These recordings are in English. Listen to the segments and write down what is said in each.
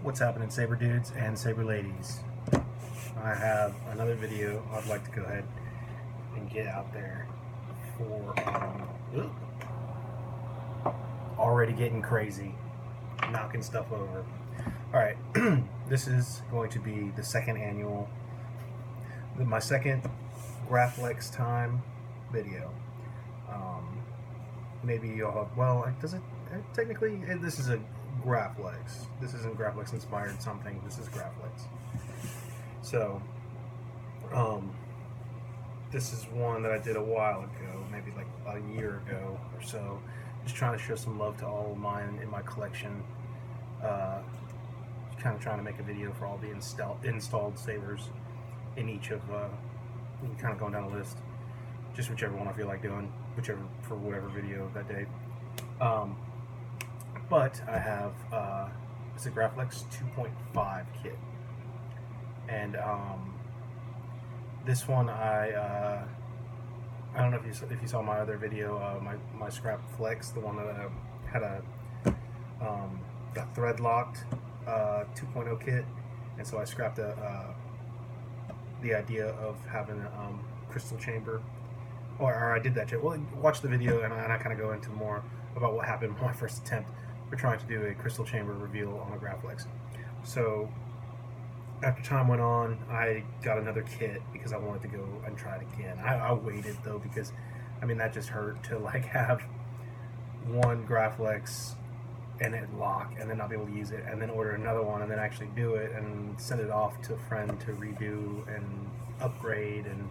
What's happening, saber dudes and saber ladies? I have another video I'd like to go ahead and get out there for already getting crazy, knocking stuff over. Alright, this is going to be the second annual, my second Graflex time video. Maybe you'll have, well, does it technically, this is a Graflex. This isn't Graflex inspired something, this is Graflex. So, this is one that I did a while ago, maybe like a year ago or so. Just trying to show some love to all of mine in my collection. Kind of trying to make a video for all the installed sabers in each of, kind of going down the list. Just whichever one I feel like doing, for whatever video that day. But I have, it's a Graflex 2.5 kit. And this one I don't know if you saw my other video, my scrap flex, the one that had a thread locked 2.0 kit, and so I scrapped the idea of having a crystal chamber, or I did that. Well, watch the video and I kind of go into more about what happened in my first attempt for trying to do a crystal chamber reveal on a Graflex. So after time went on, I got another kit because I wanted to go and try it again. I waited though, because I mean that just hurt to like have one Graflex and it lock and then not be able to use it, and then order another one and then actually do it and send it off to a friend to redo and upgrade and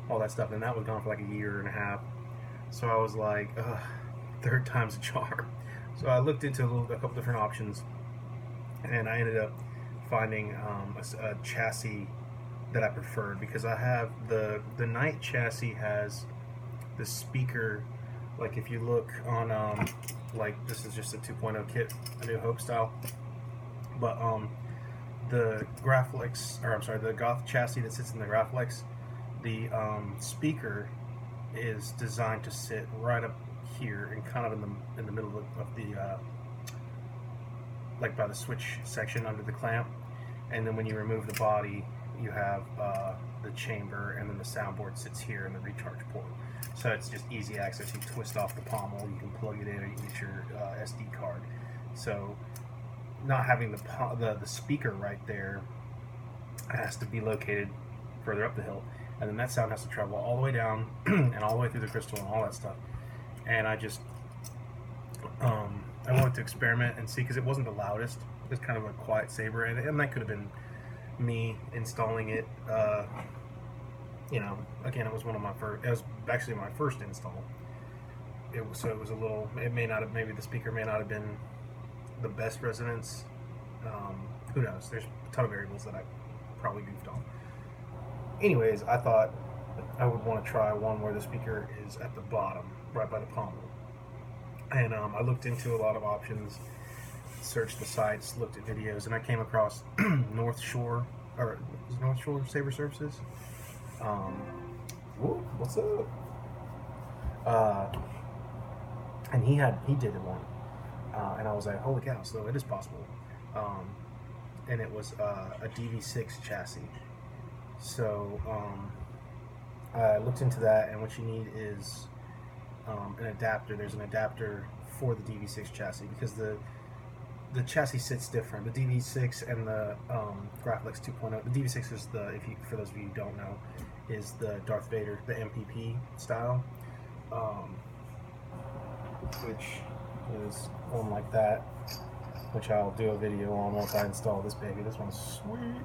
all that stuff, and that was gone for like a year and a half. So I was like, ugh, third time's a charm. So I looked into a couple different options, and I ended up finding a chassis that I preferred, because I have the Knight chassis has the speaker. Like if you look on like this is just a 2.0 kit, a New Hope style, but the Graflex, or I'm sorry, the GOTH chassis that sits in the Graflex, the speaker is designed to sit right up here and kind of in the middle of the like by the switch section under the clamp, and then when you remove the body, you have the chamber, and then the soundboard sits here in the recharge port. So it's just easy access. You twist off the pommel, you can plug it in, or you can get your SD card. So not having the speaker right there has to be located further up the hill, and then that sound has to travel all the way down and all the way through the crystal and all that stuff. And I just I wanted to experiment and see, because it wasn't the loudest. It was kind of a quiet saber, and that could have been me installing it. You know, again, it was one of my first. It was actually my first install. So it was a little. It may not have. Maybe the speaker may not have been the best resonance. Who knows? There's a ton of variables that I probably goofed on. Anyways, I thought I would want to try one where the speaker is at the bottom, right by the pommel. And I looked into a lot of options, searched the sites, looked at videos, and I came across North Shore Saber Services. What's up? And he did one, and I was like, holy cow! So it is possible. And it was a DV6 chassis. So I looked into that, and what you need is an adapter. There's an adapter for the DV6 chassis, because the chassis sits different. The DV6 and the Graflex 2.0. The DV6 is for those of you who don't know, is the Darth Vader, the MPP style, which is one like that, which I'll do a video on once I install this baby. This one's sweet,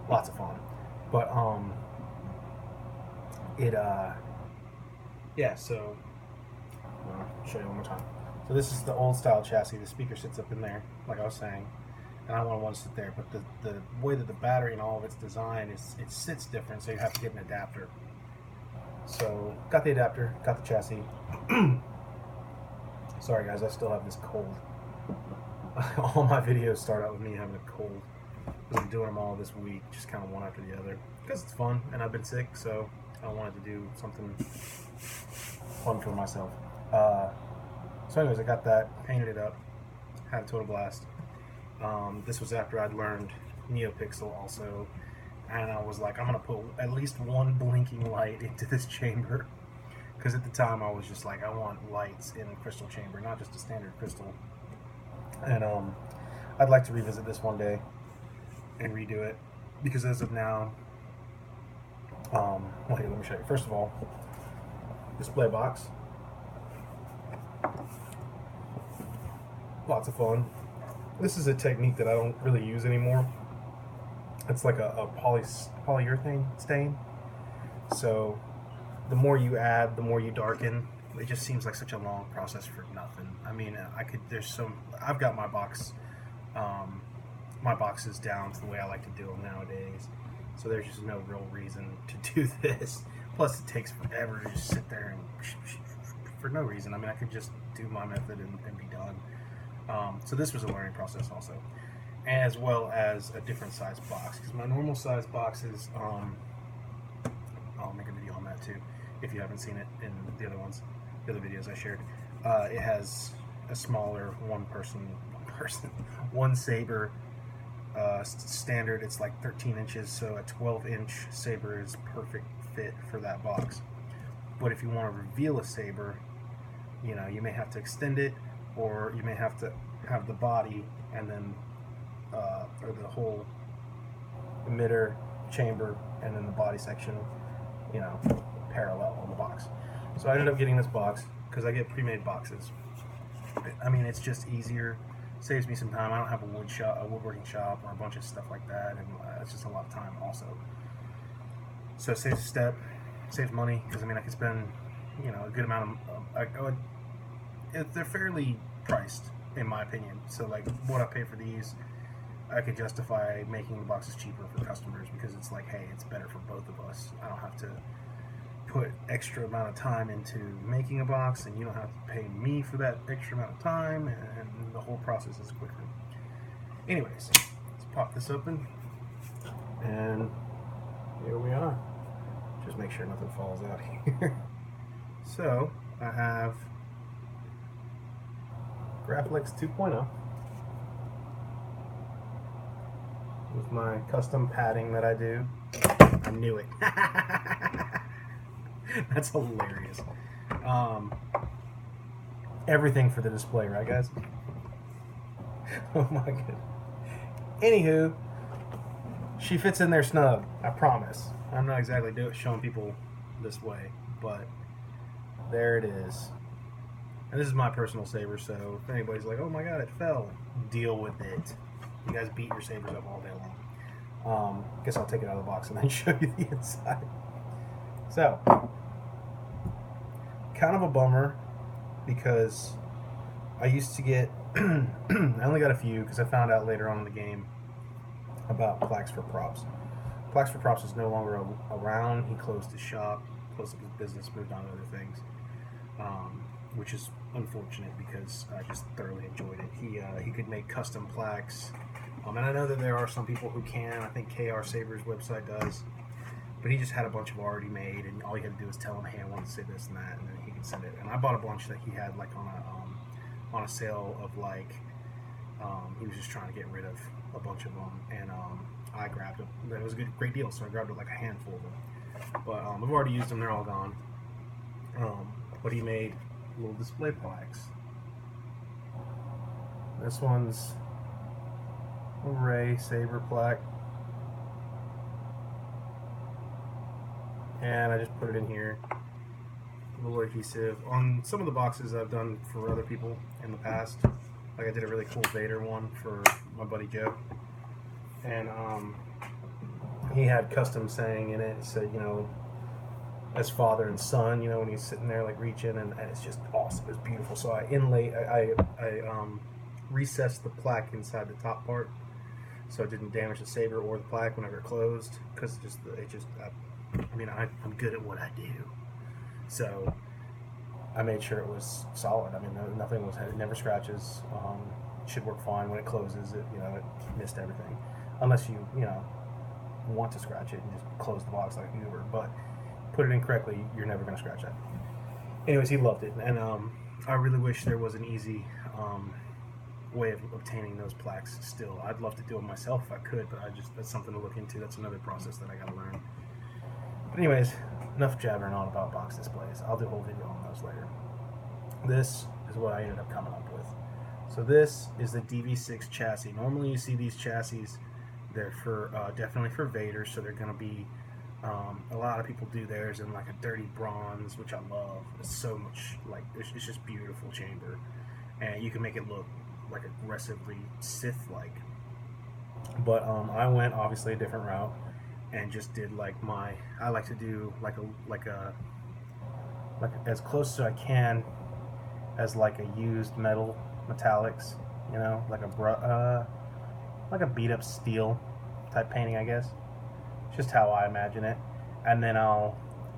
lots of fun. But yeah. So I'll show you one more time. So this is the old style chassis. The speaker sits up in there, like I was saying, and I want one to sit there. But the way that the battery and all of its design is, it sits different, so you have to get an adapter. So got the adapter, got the chassis. Sorry guys, I still have this cold. All my videos start out with me having a cold. I've been doing them all this week, just kind of one after the other, because it's fun, and I've been sick, so I wanted to do something fun for myself. So anyways, I got that, painted it up, had a total blast, This was after I'd learned NeoPixel also, and I was like, I'm gonna put at least one blinking light into this chamber, because at the time I was just like, I want lights in a crystal chamber, not just a standard crystal. And I'd like to revisit this one day and redo it, because as of now, well, here, let me show you. First of all, display box, lots of fun. This is a technique that I don't really use anymore. It's like a polyurethane stain. So the more you add, the more you darken. It just seems like such a long process for nothing. I mean, I've got my boxes down to the way I like to do them nowadays. So there's just no real reason to do this. Plus, it takes forever to just sit there and for no reason. I mean, I could just do my method and be done. So this was a learning process also, as well as a different size box, because my normal size boxes, I'll make a video on that too if you haven't seen it in the other videos I shared. It has a smaller one saber standard. It's like 13 inches, so a 12-inch saber is perfect fit for that box. But if you want to reveal a saber, you may have to extend it, or you may have to have the body and then or the whole emitter chamber and then the body section parallel on the box. So I ended up getting this box because I get pre-made boxes. I mean, it's just easier, saves me some time. I don't have a woodworking shop or a bunch of stuff like that, and it's just a lot of time also. So it saves a step, saves money, because I mean, I could spend a good amount of they're fairly priced in my opinion. So like what I pay for these, I could justify making the boxes cheaper for customers, because it's like, hey, it's better for both of us. I don't have to put extra amount of time into making a box, and you don't have to pay me for that extra amount of time, and the whole process is quicker. Anyways, let's pop this open, and here we are. Just make sure nothing falls out here. So I have Graflex 2.0 with my custom padding that I do. I knew it. That's hilarious. Everything for the display, right, guys? Oh my god. Anywho, she fits in there snug. I promise. I'm not exactly showing people this way, but there it is. And this is my personal saber, so if anybody's like, oh my god, it fell, deal with it. You guys beat your sabers up all day long. Guess I'll take it out of the box and then show you the inside. So, kind of a bummer, because I used to get, I only got a few, because I found out later on in the game about Plaques for Props. Plaques for Props is no longer around. He closed his shop, closed up his business, moved on to other things. Which is unfortunate, because I just thoroughly enjoyed it. He could make custom plaques, and I know that there are some people who can. I think KR Saber's website does, but he just had a bunch of already made, and all you had to do was tell him, hey, I want to say this and that, and then he could send it. And I bought a bunch that he had like on a sale of like he was just trying to get rid of a bunch of them, and I grabbed them. It was a great deal, so I grabbed like a handful of them. But I've already used them; they're all gone. But he made little display plaques. This one's a Ray Saber plaque, and I just put it in here. A little adhesive. On some of the boxes I've done for other people in the past, like I did a really cool Vader one for my buddy Joe, and he had custom saying in it. It said, as father and son, when he's sitting there like reaching, and it's just awesome. It's beautiful. So I recessed the plaque inside the top part, so it didn't damage the saber or the plaque whenever it closed, because I'm good at what I do. So I made sure it was solid. I mean, it never scratches. Should work fine when it closes. It missed everything, unless you want to scratch it and just close the box like a Uber, but put it in correctly, you're never going to scratch that. Anyways, he loved it, and I really wish there was an easy way of obtaining those plaques still. I'd love to do it myself if I could, but that's something to look into. That's another process that I gotta learn. But anyways, enough jabbering on about box displays. I'll do a whole video on those later. This is what I ended up coming up with. So this is the DV6 chassis. Normally you see these chassis, they're for definitely for Vader, so they're going to be, a lot of people do theirs in like a dirty bronze, which I love. It's so much, like, it's just beautiful chamber. And you can make it look like aggressively Sith-like. But I went obviously a different route and just did like I like to do like as close as I can as like a used metallics, you know, like a beat up steel type painting, I guess. Just how I imagine it. And then I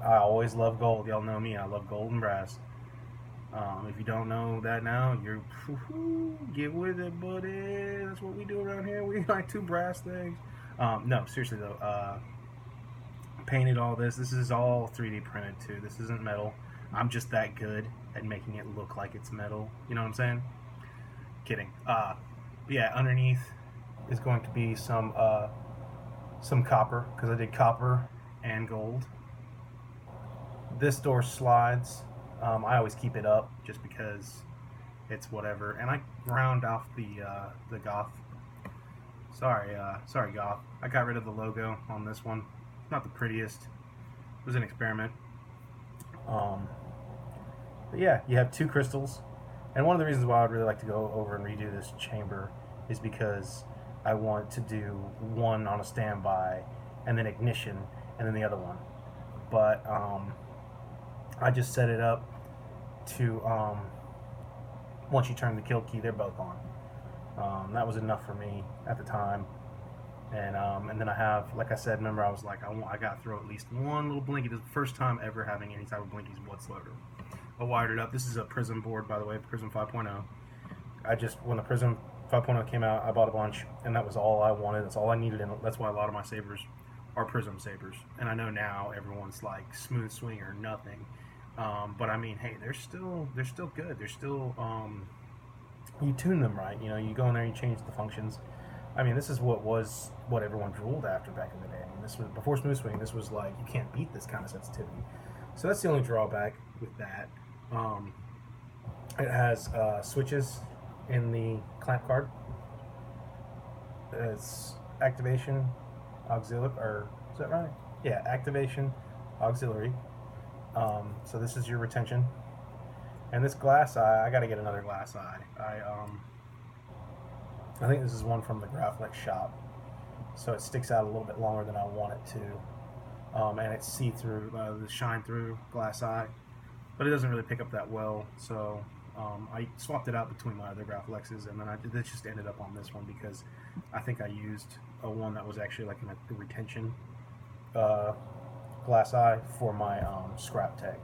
always love gold. Y'all know me, I love gold and brass. If you don't know that now, you're get with it, buddy. That's what we do around here. We like two brass things. No, seriously though, painted all this. This is all 3D printed too. This isn't metal. I'm just that good at making it look like it's metal. You know what I'm saying? Kidding. Yeah, underneath is going to be some copper, because I did copper and gold. This door slides. I always keep it up just because it's whatever. And I ground off the GOTH. Sorry GOTH. I got rid of the logo on this one. Not the prettiest. It was an experiment. But yeah, you have two crystals. And one of the reasons why I'd really like to go over and redo this chamber is because I want to do one on a standby and then ignition and then the other one. But I just set it up to once you turn the kill key, they're both on. That was enough for me at the time. And then I have, like I said, remember I was like, I got to throw at least one little blinky. This is the first time ever having any type of blinkies whatsoever. I wired it up. This is a Prism board, by the way, Prism 5.0. When the Prism 5.0 came out, I bought a bunch, and that was all I wanted. That's all I needed, and that's why a lot of my sabers are Prism sabers. And I know now everyone's like smooth swing or nothing, but I mean, hey, they're still good. They're still you tune them right. You know, you go in there, you change the functions. I mean, this is what everyone drooled after back in the day. I mean, this was before smooth swing. This was like, you can't beat this kind of sensitivity. So that's the only drawback with that. It has switches in the clamp card. It's activation, auxiliary, or is that right? Yeah, activation, auxiliary. So this is your retention. And this glass eye, I got to get another glass eye. I think this is one from the Graflex shop, so it sticks out a little bit longer than I want it to, and it's see-through, the shine-through glass eye, but it doesn't really pick up that well. So I swapped it out between my other Graflexes, and then this just ended up on this one because I think I used one that was actually like a retention glass eye for my scrap tech,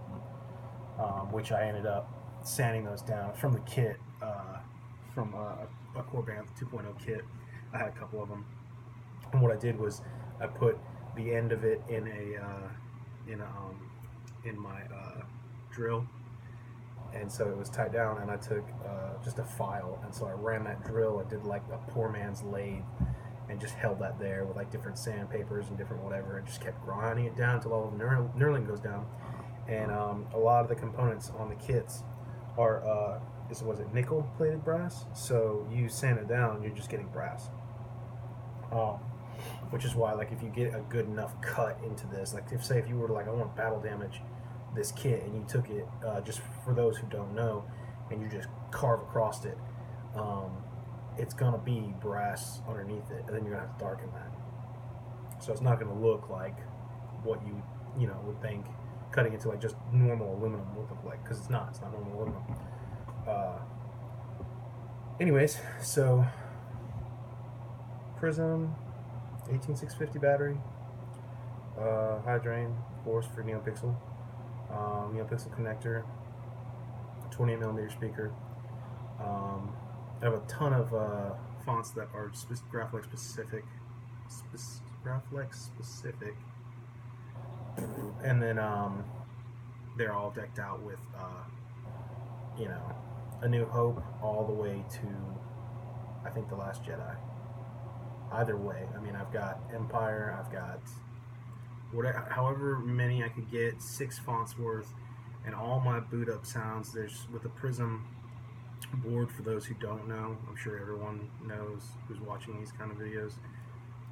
which I ended up sanding those down from the kit, from a Korbanth 2.0 kit. I had a couple of them, and what I did was I put the end of it in my drill, and so it was tied down, and I took just a file, and so I ran that drill. I did like a poor man's lathe and just held that there with like different sandpapers and different whatever, and just kept grinding it down until all the knurling goes down. And a lot of the components on the kits are was it nickel plated brass, so you sand it down, you're just getting brass, which is why, like, if you get a good enough cut into this, like if you were like, I want battle damage this kit, and you took it, just for those who don't know, and you just carve across it, it's gonna be brass underneath it, and then you're gonna have to darken that, so it's not gonna look like what you know would think cutting into like just normal aluminum would look like, because it's not normal aluminum. Anyways, so Prism 18650 battery, high drain, of course, for NeoPixel, NeoPixel connector, 28mm speaker. I have a ton of fonts that are Graflex specific, and then they're all decked out with you know, A New Hope all the way to I think The Last Jedi. Either way, I mean, I've got Empire, I've got whatever, however many I could get, 6 fonts worth, and all my boot up sounds. There's with the Prism board, for those who don't know, I'm sure everyone knows who's watching these kind of videos,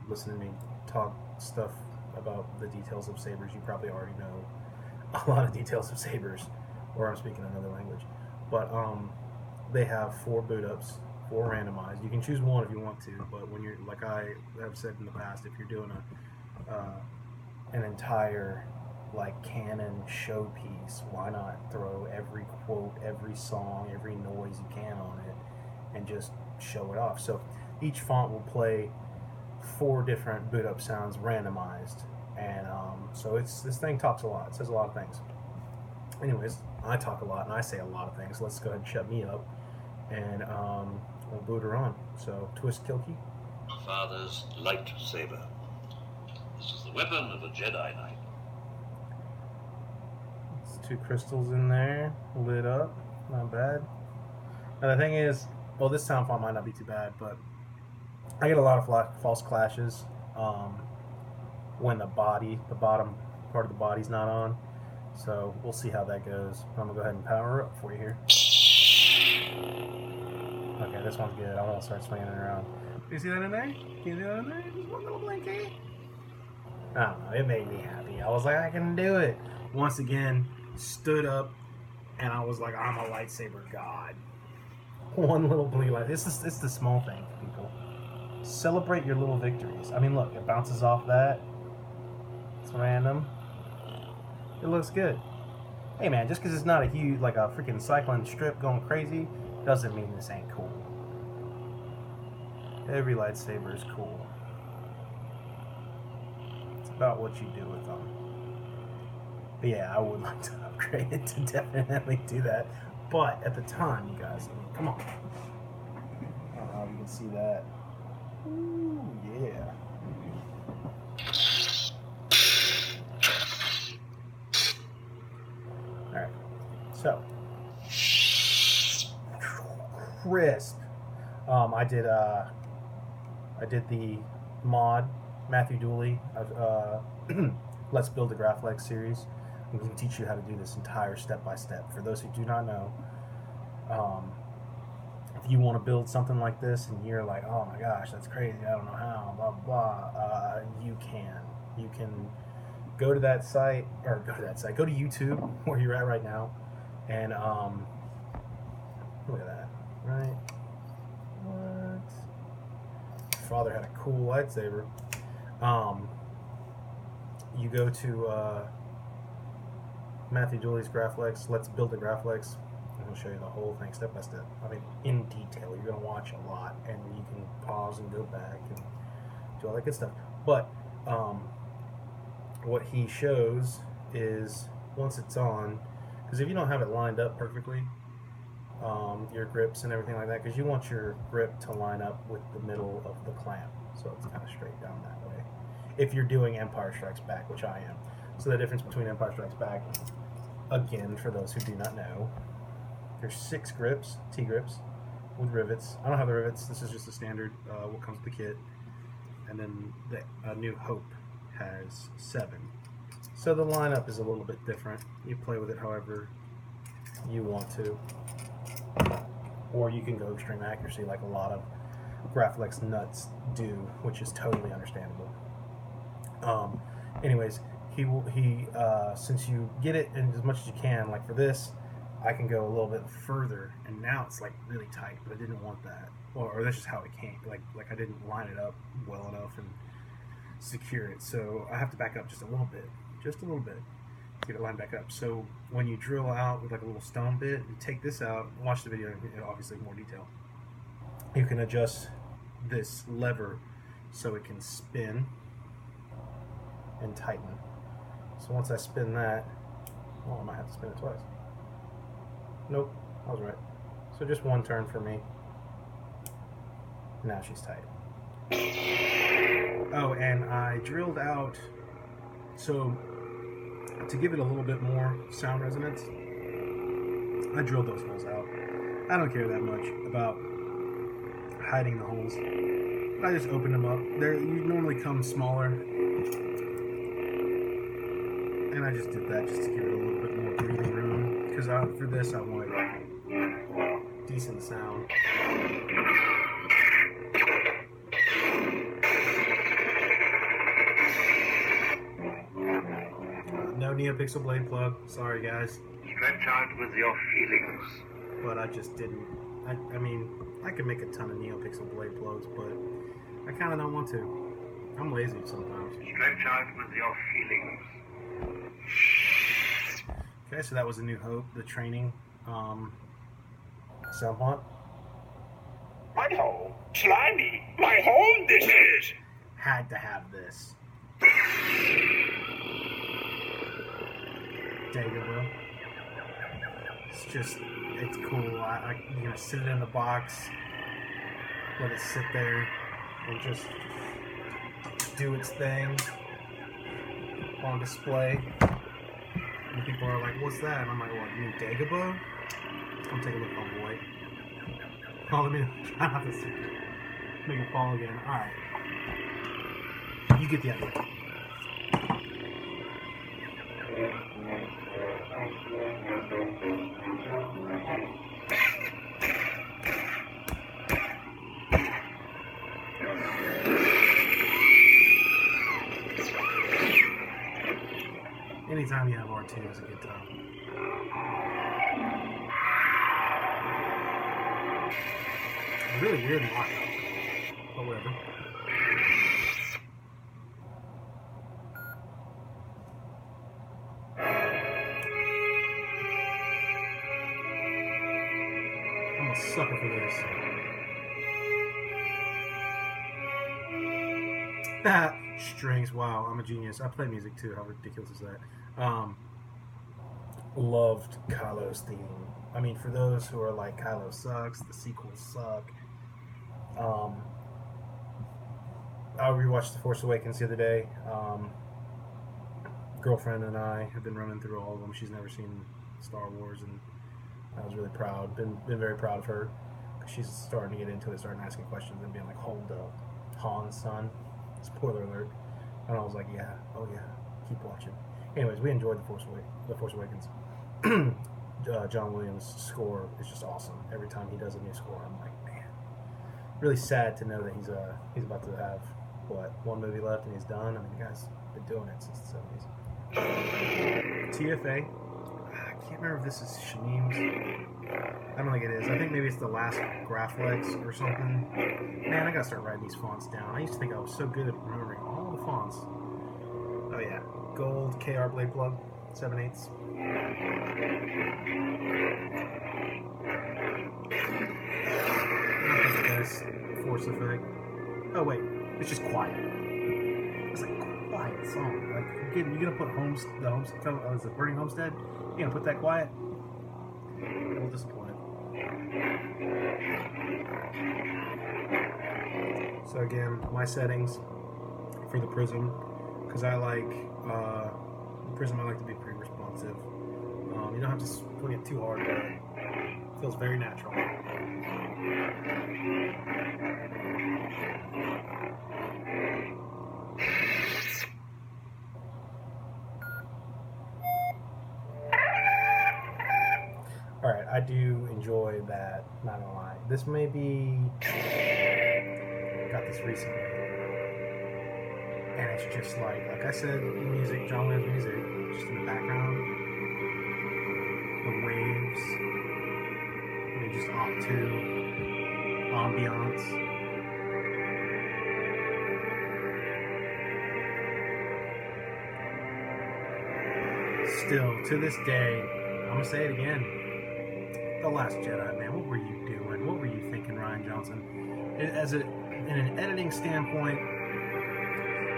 listen to me talk stuff about the details of sabers. You probably already know a lot of details of sabers, or I'm speaking another language. But they have 4 boot ups, 4 randomized. You can choose one if you want to, but when you're, like I have said in the past, if you're doing an entire like canon showpiece, why not throw every quote, every song, every noise you can on it, and just show it off? So each font will play 4 different boot up sounds randomized, and so this thing talks a lot. It says a lot of things. Anyways, I talk a lot and I say a lot of things. Let's go ahead and shut me up, and we'll boot her on. So twist kill key. Father's lightsaber. This is the weapon of a Jedi Knight. It's 2 crystals in there, lit up, not bad. Now the thing is, well, this sound font might not be too bad, but I get a lot of false clashes when the bottom part of the body's not on. So we'll see how that goes. I'm gonna go ahead and power her up for you here. Okay, this one's good. I'm gonna start swinging it around. You see that in there? Can you see that in there? Just one little blinky. I don't know. It made me happy. I was like, I can do it. Once again, stood up, and I was like, I'm a lightsaber god. One little blue light. It's the small things, people. Celebrate your little victories. I mean, look, it bounces off that. It's random. It looks good. Hey, man, just because it's not a huge, like a freaking cycling strip going crazy, doesn't mean this ain't cool. Every lightsaber is cool. It's about what you do with them. But yeah, I would like to upgrade it to definitely do that. But at the time, you guys, I mean, come on. I don't know if you can see that. Ooh, yeah. Alright. So. Crisp. I did the mod, Matthew Dooley, Let's Build a Graflex series. I'm going to teach you how to do this entire step-by-step. For those who do not know, if you want to build something like this and you're like, oh my gosh, that's crazy, I don't know how, blah, blah, you can. You can go to that site, go to YouTube, where you're at right now, and look at that, right? What? Father had a cool lightsaber. You go to Matthew Dooley's Graflex, Let's Build a Graflex. I'm going to show you the whole thing step by step. I mean, in detail. You're going to watch a lot, and you can pause and go back and do all that good stuff. But what he shows is, once it's on, because if you don't have it lined up perfectly, your grips and everything like that, because you want your grip to line up with the middle of the clamp, so it's kind of straight down that way. If you're doing Empire Strikes Back, which I am. So the difference between Empire Strikes Back, again, for those who do not know, there's 6 grips, T-grips, with rivets. I don't have the rivets. This is just the standard, what comes with the kit. And then the New Hope has 7. So the lineup is a little bit different. You play with it however you want to. Or you can go extreme accuracy like a lot of Graflex nuts do, which is totally understandable. Anyways, he since you get it in as much as you can, like for this, I can go a little bit further, and now it's like really tight, but I didn't want that. Or that's just how it came. Like I didn't line it up well enough and secure it, so I have to back up just a little bit, to get it lined back up. So when you drill out with like a little stone bit, you take this out, watch the video, obviously in more detail. You can adjust this lever so it can spin and tighten. So once I spin that, well, I might have to spin it twice. Nope, I was right. So just one turn for me. Now she's tight. Oh, and I drilled out, so to give it a little bit more sound resonance, I drilled those holes out. I don't care that much about hiding the holes. I just opened them up. You normally come smaller, and I just did that just to give it a little bit more breathing room. Because for this, I want decent sound. No NeoPixel blade plug. Sorry, guys. Stretch out with your feelings. But I just didn't. I mean, I could make a ton of NeoPixel blade plugs, but I kind of don't want to. I'm lazy sometimes. Stretch out with your feelings. Okay, so that was A New Hope, the training sound font. My home, slimy. My home, this is. Had to have this. Dagobah. It's cool. You're gonna sit it in the box, let it sit there, and just do its thing on display. And people are like, "What's that?" And I'm like, "What? You mean Dagobah?" Come take a look, homeboy. Oh, let me try not to make it fall again. All right, you get the idea. Anytime you have R2 is a good time. Really weird lockout, but whatever. I'm a sucker for this. Strings, wow, I'm a genius. I play music too, how ridiculous is that? Loved Kylo's theme. I mean, for those who are like, Kylo sucks, the sequels suck. I rewatched The Force Awakens the other day. Girlfriend and I have been running through all of them. She's never seen Star Wars, and I was really proud. Been very proud of her. She's starting to get into it, starting asking questions and being like, "Hold up, Han's son." Spoiler alert. And I was like, "Yeah, oh yeah, keep watching." Anyways, we enjoyed The Force Awakens. John Williams' score is just awesome. Every time he does a new score, I'm like, man, really sad to know that he's about to have one movie left and he's done. I mean, the guy's been doing it since the 70s. TFA. I can't remember if this is Shamim's. I don't think it is. I think maybe it's the last Graflex or something. Man, I gotta start writing these fonts down. I used to think I was so good at remembering all the fonts. Oh yeah, gold KR blade plug, 7/8. Not the best force effect. Oh wait, it's just quiet. It's like a quiet song. Like you're gonna put the Burning Homestead. You're gonna put that quiet. A little disappointed. So again, my settings for the Prism, because I like Prism. I like to be pretty responsive. You don't have to swing it too hard, but it feels very natural. Alright, I do enjoy that, not gonna lie. This may be... got this recently. And it's just like I said, music, John Williams music, just in the background. The waves. I mean, just off to ambiance. Still, to this day, I'm gonna say it again. The Last Jedi, man, what were you doing? What were you thinking, Rian Johnson? In an editing standpoint,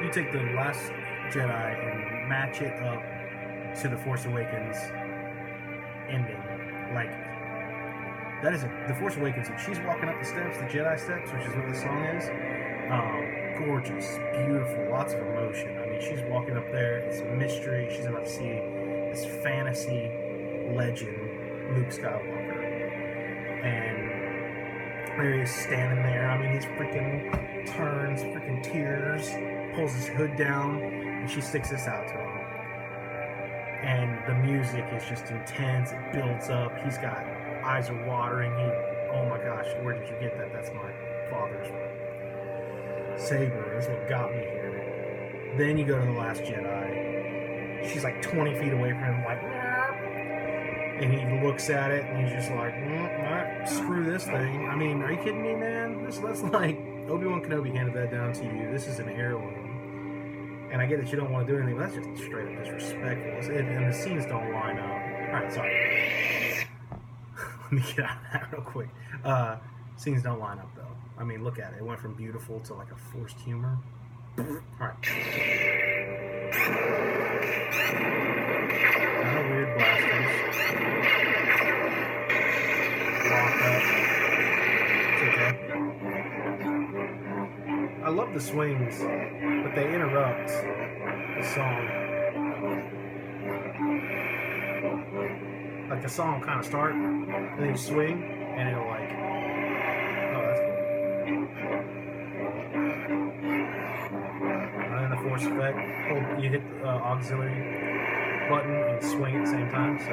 you take The Last Jedi and match it up to The Force Awakens ending. Like, that is The Force Awakens. If she's walking up the steps, the Jedi steps, which is what the song is, gorgeous, beautiful, lots of emotion. I mean, she's walking up there, it's a mystery. She's about to see this fantasy legend, Luke Skywalker. And There he is standing there. I mean, he's freaking turns, freaking tears, pulls his hood down, and she sticks this out to him. And the music is just intense. It builds up. He's got eyes are watering. Oh my gosh, where did you get that? That's my father's saber. That's what got me here. Then you go to The Last Jedi. She's like 20 feet away from him, like, and he looks at it and he's just like, all right, screw this thing. I mean, are you kidding me, man? That's like Obi-Wan Kenobi handed that down to you. This is an heirloom. And I get that you don't want to do anything, but that's just straight up disrespectful. And the scenes don't line up. Alright, sorry. Let me get out of that real quick. Scenes don't line up, though. I mean, look at it. It went from beautiful to like a forced humor. Alright. Weird blasters. Walk up. It's okay. I love the swings, but they interrupt the song. Like the song will kind of start, and then you swing, and it'll like, oh, that's cool. And then the force effect, you hit the auxiliary button and swing at the same time, so.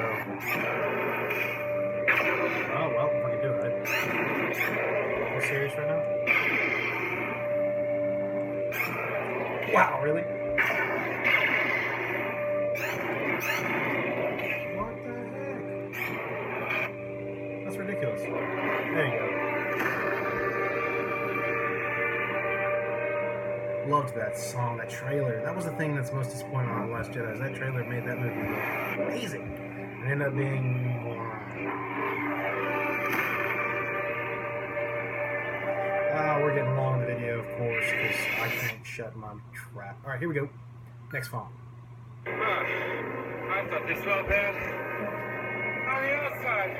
Oh, well, if I can do it. Are you serious right now? Wow, really? What the heck? That's ridiculous. There you go. Loved that song, that trailer. That was the thing that's most disappointing on The Last Jedi. Is that trailer made that movie look amazing. It ended up being. We're getting long in the video, of course, because I can't shut my trap. All right, here we go. Next phone. I thought this felt bad. On the outside.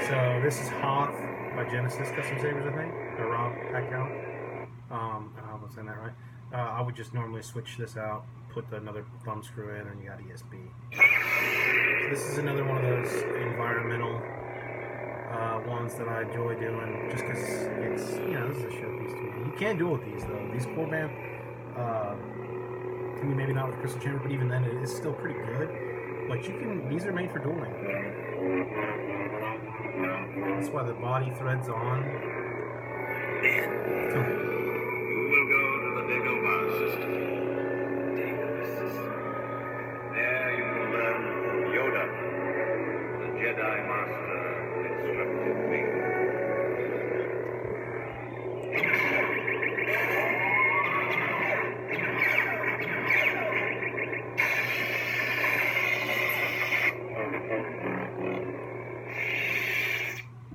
So this is Hoth by Genesis Custom Sabers, I think, or Rob Packout. I hope I'm saying that right. I would just normally switch this out, put another thumb screw in, and you got ESB. So this is another one of those environmental ones that I enjoy doing, just because it's, this is a showpiece to me. You can duel with these though. These Korbanth, I mean, maybe not with Crystal Chamber, but even then it is still pretty good. But you can, these are made for dueling. That's why the body threads on. We'll go to the Dagobah system. There you will learn Yoda, the Jedi Master, instructed me.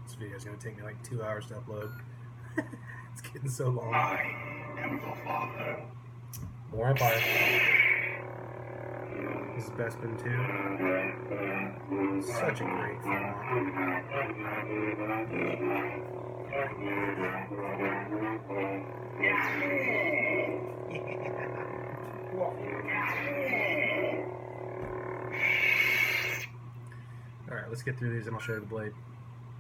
This video is going to take me like 2 hours to upload. It's getting so long. I am the father. More Empire. This is Bespin 2. Such a great film. Alright, let's get through these and I'll show you the blade.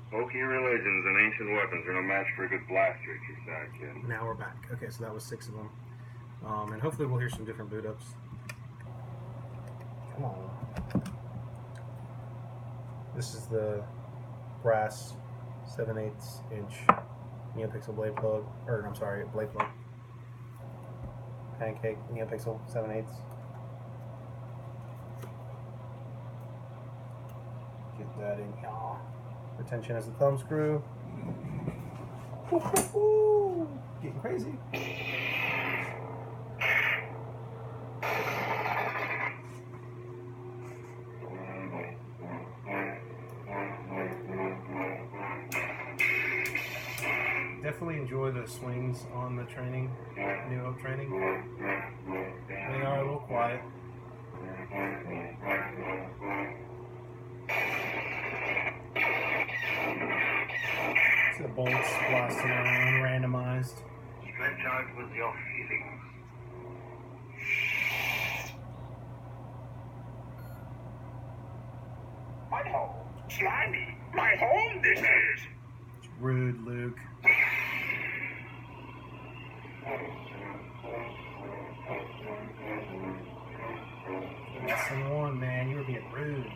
Smoky religions and ancient weapons are no match for a good blaster at your side, kid. Now we're back. Okay, so that was 6 of them. And hopefully we'll hear some different boot ups. Come on. This is the brass 7/8 inch NeoPixel blade plug. Or, I'm sorry, blade plug. Pancake NeoPixel 7/8. Get that in here. Retention as the thumb screw. Woo-hoo-hoo. Getting crazy. Definitely enjoy the swings on the training, New Hope training. They are a little quiet. The bolts blasting around, randomized. Stretch out with your feelings. Butthole. Slimy. My home this is. It's rude, Luke. Lesson 1, man, you were being rude.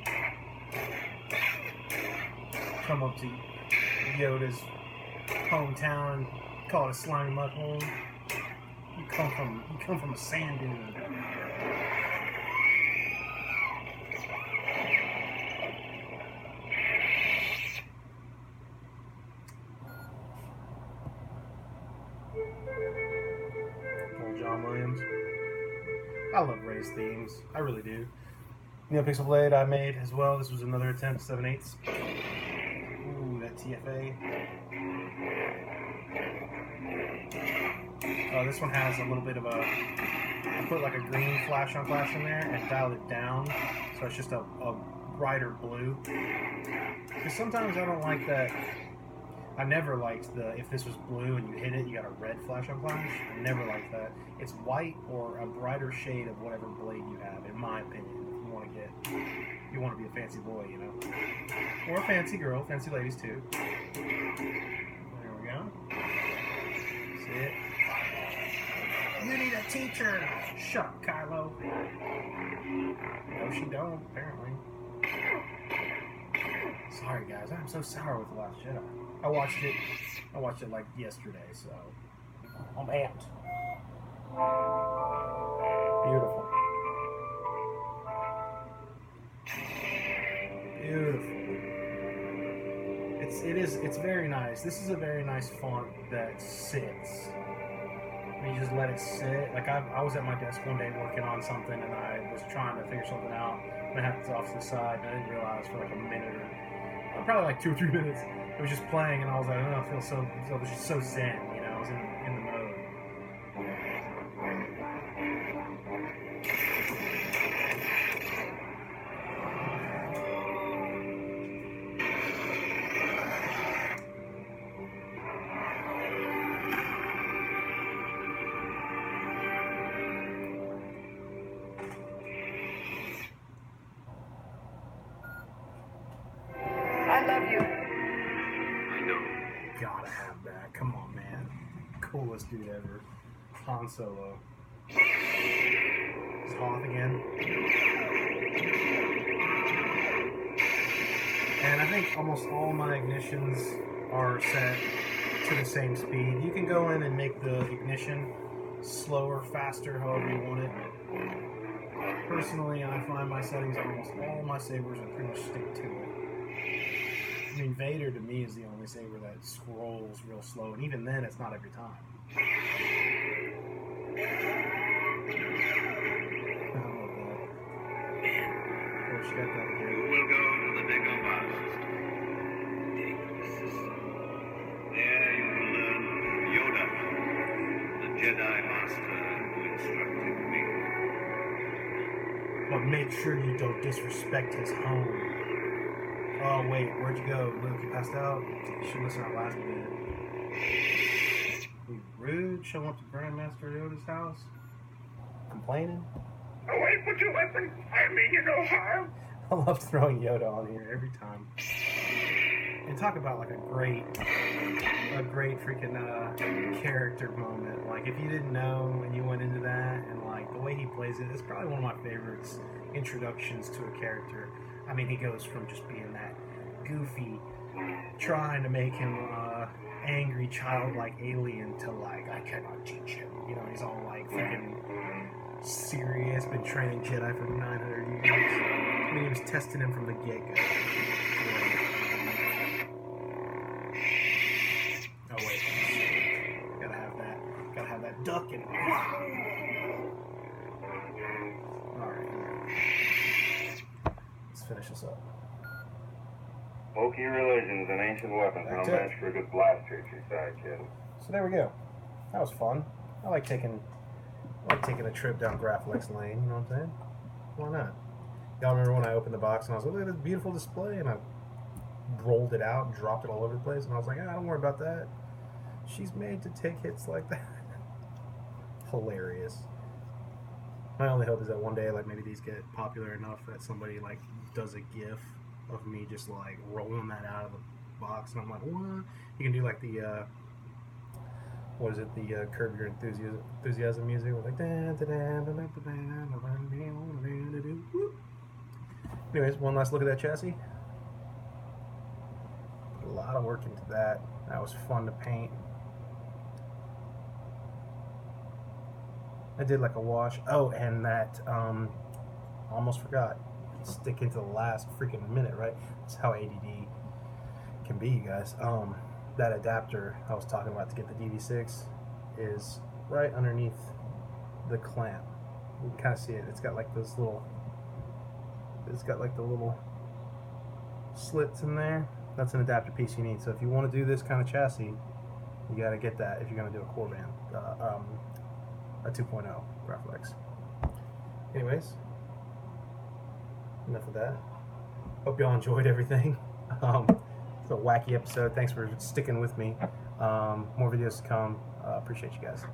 Come up to Yoda's hometown and call it a slimy mud hole. You come from a sand dune. Old John Williams. I love Ray's themes. I really do. You know, Pixel Blade I made as well. This was another attempt, 7/8. Ooh, that TFA. This one has a little bit of a... I put like a green flash on flash in there and dialed it down, so it's just a brighter blue. Because sometimes I don't like that. I never liked the, if this was blue and you hit it, you got a red flash on flash. I never liked that. It's white or a brighter shade of whatever blade you have, in my opinion. You want to be a fancy boy, you know, or a fancy girl, fancy ladies too. There we go. See it? You need a teacher. Shut up, Kylo. No, she don't. Apparently. Sorry, guys. I'm so sour with The Last Jedi. I watched it like yesterday, so I'm amped. Beautiful. Beautiful. It's very nice. This is a very nice font that sits. You just let it sit. Like I was at my desk one day working on something and I was trying to figure something out and I had it off to the side and I didn't realize for like a minute or probably like 2 or 3 minutes it was just playing and I was like, oh, I feel so it was just so zen, you know, I was in the mode. I love you. I know. Gotta have that. Come on, man. Coolest dude ever. Han Solo. Is Hoth again. And I think almost all my ignitions are set to the same speed. You can go in and make the ignition slower, faster, however you want it. Personally, I find my settings on almost all my sabers and pretty much stick to it. I mean, Vader to me is the only saber that scrolls real slow, and even then, it's not every time. I love that. Of course, you got that again. We'll go to the Dagobah system. There you will learn Yoda, the Jedi Master who instructed me. But make sure you don't disrespect his home. Oh, wait, where'd you go? Luke, you passed out? You should listen to our last bit. We rude, showing up to Grandmaster Yoda's house? Complaining? Away with your weapon. I mean you no harm. I love throwing Yoda on here every time. And talk about like a great freaking character moment. Like if you didn't know and you went into that and like the way he plays it, it's probably one of my favorites introductions to a character. I mean, he goes from just being that goofy, trying to make him angry, childlike alien to like, I cannot teach him. You know, he's all like freaking serious, been training Jedi for 900 years. I mean, he was testing him from the get-go. Oh, wait. Gotta have that duck in it. Alright. Let's finish this up. Bulky religions and ancient weapons are no match for a good blaster at your side, kid. So there we go. That was fun. I like taking a trip down Graflex Lane, you know what I'm saying? Why not? Y'all remember when I opened the box and I was like, look at this beautiful display, and I rolled it out and dropped it all over the place, and I was like, don't worry about that. She's made to take hits like that. Hilarious. My only hope is that one day, like, maybe these get popular enough that somebody, like, does a GIF of me just like rolling that out of the box, and I'm like, what? You can do like the what is it? The Curb Your Enthusiasm music with like. Anyways, one last look at that chassis. Put a lot of work into that. That was fun to paint. I did like a wash. Oh, and that almost forgot. Stick into the last freaking minute, right? That's how ADD can be, you guys. That adapter I was talking about to get the DD6 is right underneath the clamp. You can kind of see it. It's got like this little. It's got like the little slits in there. That's an adapter piece you need. So if you want to do this kind of chassis, you got to get that if you're going to do a Korbanth, a 2.0 Graflex. Anyways, enough of that. Hope y'all enjoyed everything. It's a wacky episode. Thanks for sticking with me. More videos to come. Appreciate you guys.